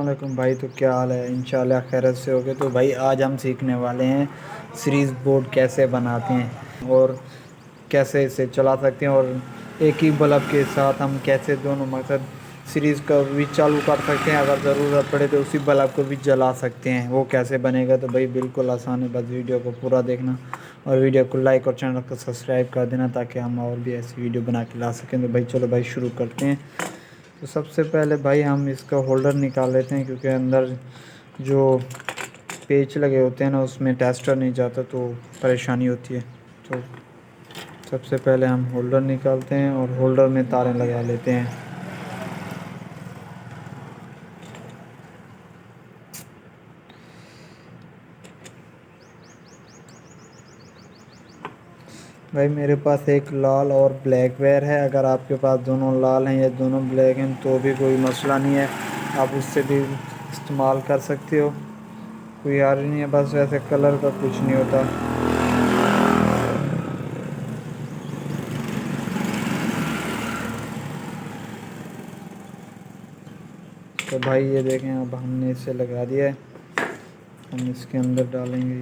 अस्सलाम वालेकुम भाई। तो क्या हाल है? इंशाल्लाह खैरियत से होगे। तो भाई आज हम सीखने वाले हैं सीरीज़ बोर्ड कैसे बनाते हैं और कैसे इसे चला सकते हैं, और एक ही बल्ब के साथ हम कैसे दोनों मकसद सीरीज़ का भी चालू कर सकते हैं, अगर ज़रूरत पड़े तो उसी बल्ब को भी जला सकते हैं। वो कैसे बनेगा? तो भाई बिल्कुल आसान है, बस वीडियो को पूरा देखना और वीडियो को लाइक और चैनल को सब्सक्राइब कर देना ताकि हम और भी ऐसी वीडियो बना के ला सकें। तो भाई चलो भाई शुरू करते हैं। तो सबसे पहले भाई हम इसका होल्डर निकाल लेते हैं, क्योंकि अंदर जो पेच लगे होते हैं ना उसमें टेस्टर नहीं जाता तो परेशानी होती है। तो सबसे पहले हम होल्डर निकालते हैं और होल्डर में तारें लगा लेते हैं। भाई मेरे पास एक लाल और ब्लैक वायर है। अगर आपके पास दोनों लाल हैं या दोनों ब्लैक हैं तो भी कोई मसला नहीं है, आप उससे भी इस्तेमाल कर सकते हो, कोई यार नहीं है। बस वैसे कलर का कुछ नहीं होता। तो भाई ये देखें, अब हमने इसे लगा दिया है। हम इसके अंदर डालेंगे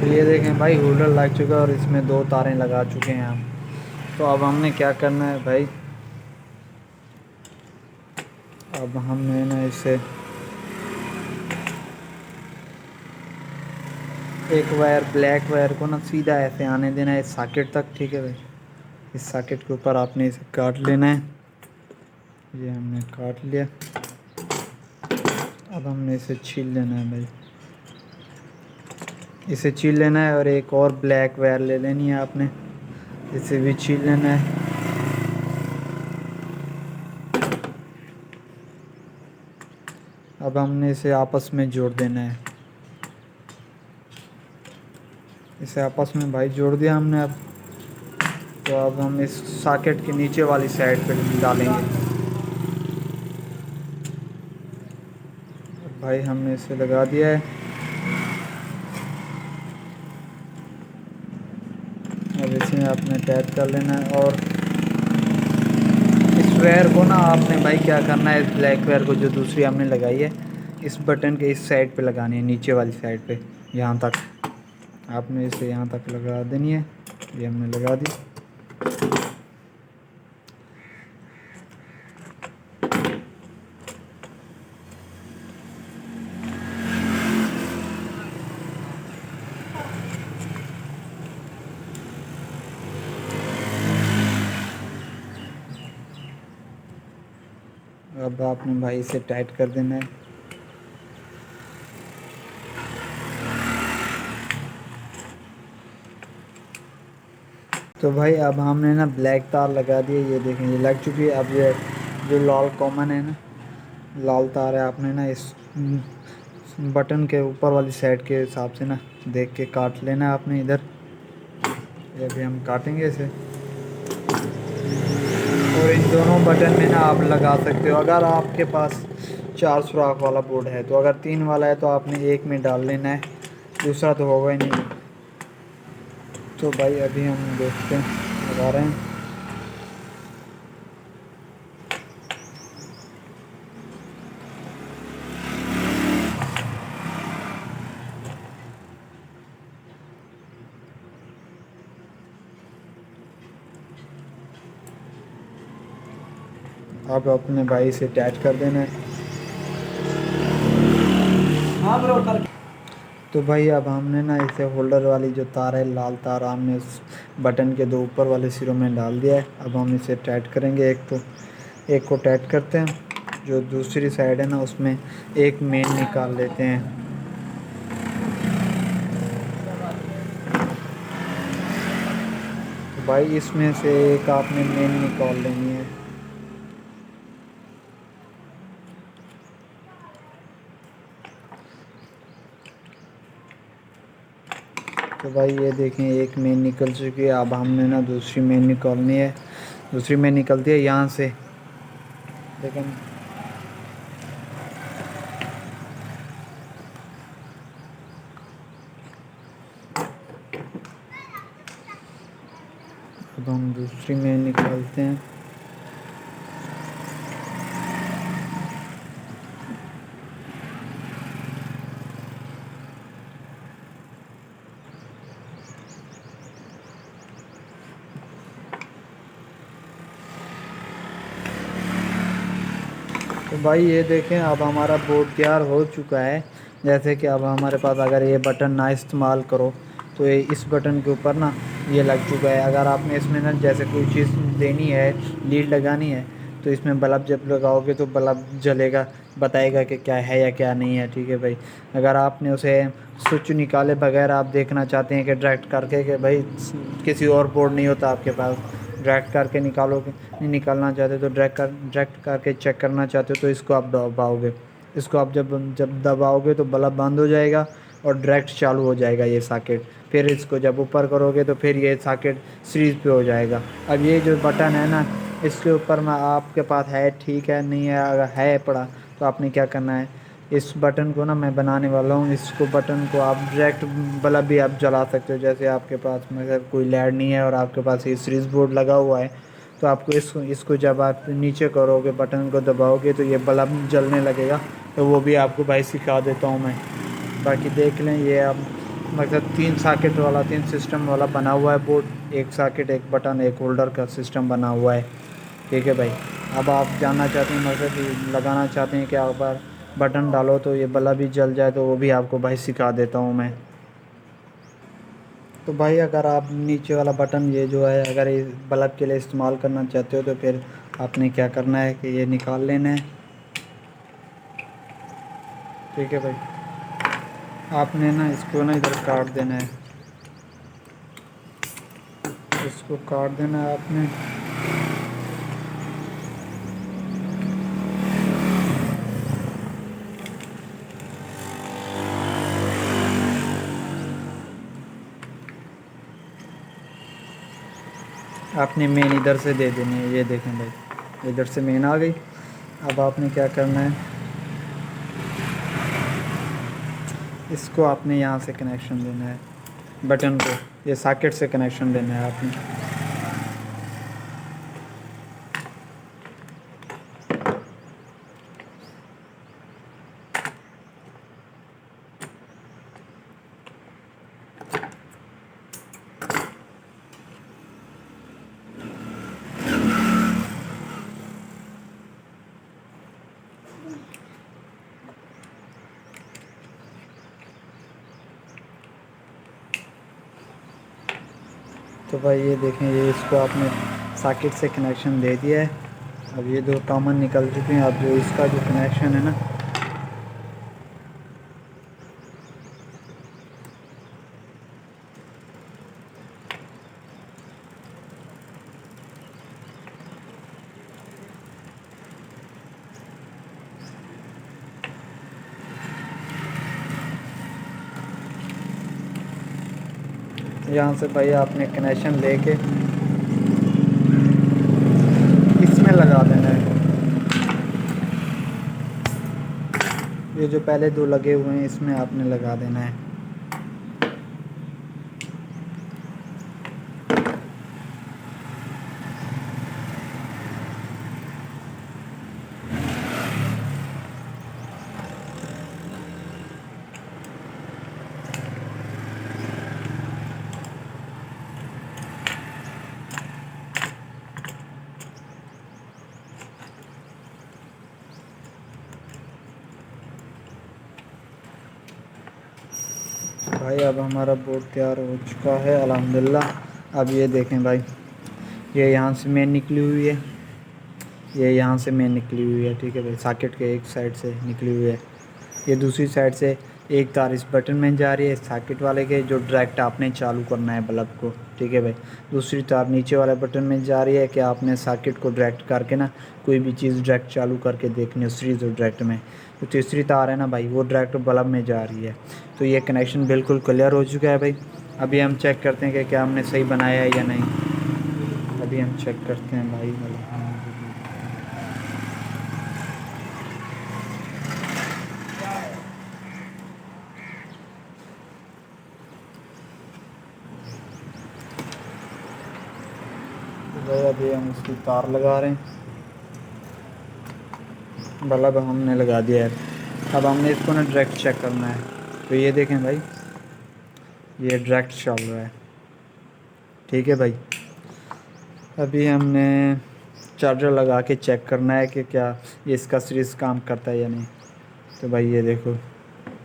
ये देखें भाई, होल्डर लग चुका है और इसमें दो तारें लगा चुके हैं हम। तो अब हमने क्या करना है भाई, अब हमने ना इसे एक वायर ब्लैक वायर को ना सीधा ऐसे आने देना है इस सॉकेट तक। ठीक है भाई, इस सॉकेट के ऊपर आपने इसे काट लेना है। ये हमने काट लिया। अब हमने इसे छील लेना है भाई, इसे छील लेना है। और एक और ब्लैक वायर ले लेनी है आपने, इसे भी छील लेना है। अब हमने इसे आपस में जोड़ देना है। इसे आपस में भाई जोड़ दिया हमने। अब तो अब हम इस सॉकेट के नीचे वाली साइड पे डालेंगे। भाई हमने इसे लगा दिया है। अब इसमें आपने टैप कर लेना है और इस वायर को ना आपने भाई क्या करना है, इस ब्लैक वायर को जो दूसरी हमने लगाई है इस बटन के इस साइड पे लगानी है, नीचे वाली साइड पे। यहाँ तक आपने इसे यहाँ तक लगा देनी है। ये हमने लगा दी। अब आपने भाई इसे टाइट कर देना है। तो भाई अब हमने ना ब्लैक तार लगा दी है, ये देखें ये लग चुकी है। अब ये जो लाल कॉमन है ना, लाल तार है, आपने ना इस बटन के ऊपर वाली साइड के हिसाब से ना देख के काट लेना है आपने इधर। ये भी हम काटेंगे इसे। और इन दोनों बटन में ना आप लगा सकते हो, अगर आपके पास 4 सुराख वाला बोर्ड है तो। अगर 3 वाला है तो आपने एक में डाल लेना है, दूसरा तो होगा ही नहीं। तो भाई अभी हम देखते हैं, लगा रहे हैं। अब अपने भाई से अटैच कर देना है। हाँ ब्रो कर। तो भाई अब हमने ना इसे होल्डर वाली जो तार है, लाल तार, हमने उस बटन के दो ऊपर वाले सिरों में डाल दिया है। अब हम इसे टाइट करेंगे। एक को टाइट करते हैं, जो दूसरी साइड है ना उसमें एक मेन निकाल लेते हैं। तो भाई इसमें से एक आपने मेन निकाल लेनी है। तो भाई ये देखें, एक मेन निकल चुकी है। अब हमने ना दूसरी मेन निकालनी है। दूसरी मेन निकलती है यहाँ से, लेकिन अब हम दूसरी में निकालते हैं। तो भाई ये देखें, अब हमारा बोर्ड तैयार हो चुका है। जैसे कि अब हमारे पास अगर ये बटन ना इस्तेमाल करो तो ये इस बटन के ऊपर ना ये लग चुका है। अगर आपने इसमें ना जैसे कोई चीज़ देनी है, लीड लगानी है, तो इसमें बल्ब जब लगाओगे तो बल्ब जलेगा, बताएगा कि क्या है या क्या नहीं है। ठीक है भाई। अगर आपने उसे स्विच निकाले बगैर आप देखना चाहते हैं कि डायरेक्ट करके कि भाई किसी और बोर्ड नहीं होता आपके पास, डायरेक्ट करके निकालोगे, नहीं निकालना चाहते तो डायरेक्ट करके चेक करना चाहते हो तो इसको आप दबाओगे। इसको आप जब जब दबाओगे तो बल्ब बंद हो जाएगा और डायरेक्ट चालू हो जाएगा ये सॉकेट। फिर इसको जब ऊपर करोगे तो फिर ये सॉकेट सीरीज़ पे हो जाएगा। अब ये जो बटन है ना, इसके ऊपर में आपके पास है, ठीक है, नहीं है, अगर है पड़ा तो आपने क्या करना है, इस बटन को ना मैं बनाने वाला हूँ। इसको बटन को आप डायरेक्ट बल्ब भी आप जला सकते हो। जैसे आपके पास मगर कोई लैड नहीं है और आपके पास ये सीरीज़ बोर्ड लगा हुआ है, तो आपको इसको जब आप नीचे करोगे, बटन को दबाओगे तो ये बल्ब जलने लगेगा। तो वो भी आपको भाई सिखा देता हूँ मैं। बाकी देख लें, ये अब मतलब 3 सॉकेट वाला, 3 सिस्टम वाला बना हुआ है बोर्ड। एक सॉकेट, एक बटन, एक होल्डर का सिस्टम बना हुआ है। ठीक है भाई। अब आप जानना चाहते हैं मतलब कि लगाना चाहते हैं कि आप बार बटन डालो तो ये बल्ब भी जल जाए, तो वो भी आपको भाई सिखा देता हूँ मैं। तो भाई अगर आप नीचे वाला बटन ये जो है अगर ये बल्ब के लिए इस्तेमाल करना चाहते हो तो फिर आपने क्या करना है कि ये निकाल लेना है। ठीक है भाई। आपने ना इसको ना इधर काट देना है, इसको काट देना है आपने। आपने मेन इधर से दे देनी है। ये देखें भाई, इधर से मेन आ गई। अब आपने क्या करना है, इसको आपने यहाँ से कनेक्शन देना है बटन को, ये सॉकेट से कनेक्शन देना है आपने। तो भाई ये देखें, ये इसको आपने सॉकेट से कनेक्शन दे दिया है। अब ये दो कॉमन निकल चुके हैं। अब जो इसका जो कनेक्शन है ना, यहाँ से भाई आपने कनेक्शन लेके इसमें लगा देना है। ये जो पहले दो लगे हुए हैं इसमें आपने लगा देना है। भाई अब हमारा बोर्ड तैयार हो चुका है अल्हम्दुलिल्लाह। अब ये देखें भाई, ये यहाँ से मेन निकली हुई है, ये यहाँ से मेन निकली हुई है। ठीक है भाई, सॉकेट के एक साइड से निकली हुई है। ये दूसरी साइड से एक तार इस बटन में जा रही है सॉकेट वाले के, जो डायरेक्ट आपने चालू करना है बल्ब को। ठीक है भाई। दूसरी तार नीचे वाले बटन में जा रही है कि आपने सॉकेट को डायरेक्ट करके ना कोई भी चीज़ डायरेक्ट चालू करके देखनी है सीरीज और डायरेक्ट में। तो तीसरी तार है ना भाई, वो डायरेक्ट बल्ब में जा रही है। तो ये कनेक्शन बिल्कुल क्लियर हो चुका है भाई। अभी हम चेक करते हैं कि क्या हमने सही बनाया है या नहीं। अभी हम चेक करते हैं भाई। भाई अभी हम उसकी तार लगा रहे हैं। बल्ब हमने लगा दिया है। अब हमने इसको ना डायरेक्ट चेक करना है। तो ये देखें भाई, ये डायरेक्ट चल रहा है। ठीक है भाई, अभी हमने चार्जर लगा के चेक करना है कि क्या ये इसका सीरीज काम करता है या नहीं। तो भाई ये देखो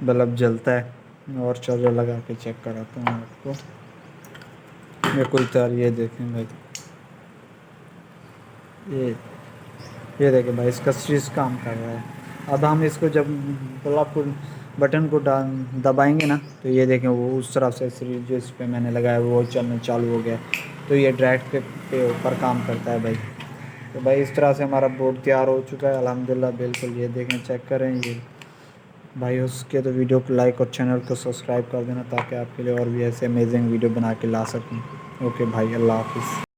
बल्ब जलता है। और चार्जर लगा के चेक कराता हूँ आपको। ये कोई तार, ये देखें भाई, ये ये देखें भाई, इसका सीरीज काम कर रहा है। अब हम इसको जब बल्ब को बटन को दबाएंगे ना, तो ये देखें वो उस तरफ से सीरीज जो इस पर मैंने लगाया वो चलना चालू हो गया। तो ये डायरेक्ट पे ऊपर काम करता है भाई। तो भाई इस तरह से हमारा बोर्ड तैयार हो चुका है अल्हम्दुलिल्लाह। बिल्कुल ये देखें, चेक करें ये भाई। उसके तो वीडियो को लाइक और चैनल को सब्सक्राइब कर देना ताकि आपके लिए और भी ऐसे अमेजिंग वीडियो बना के ला सकूँ। ओके भाई, अल्लाह हाफिज़।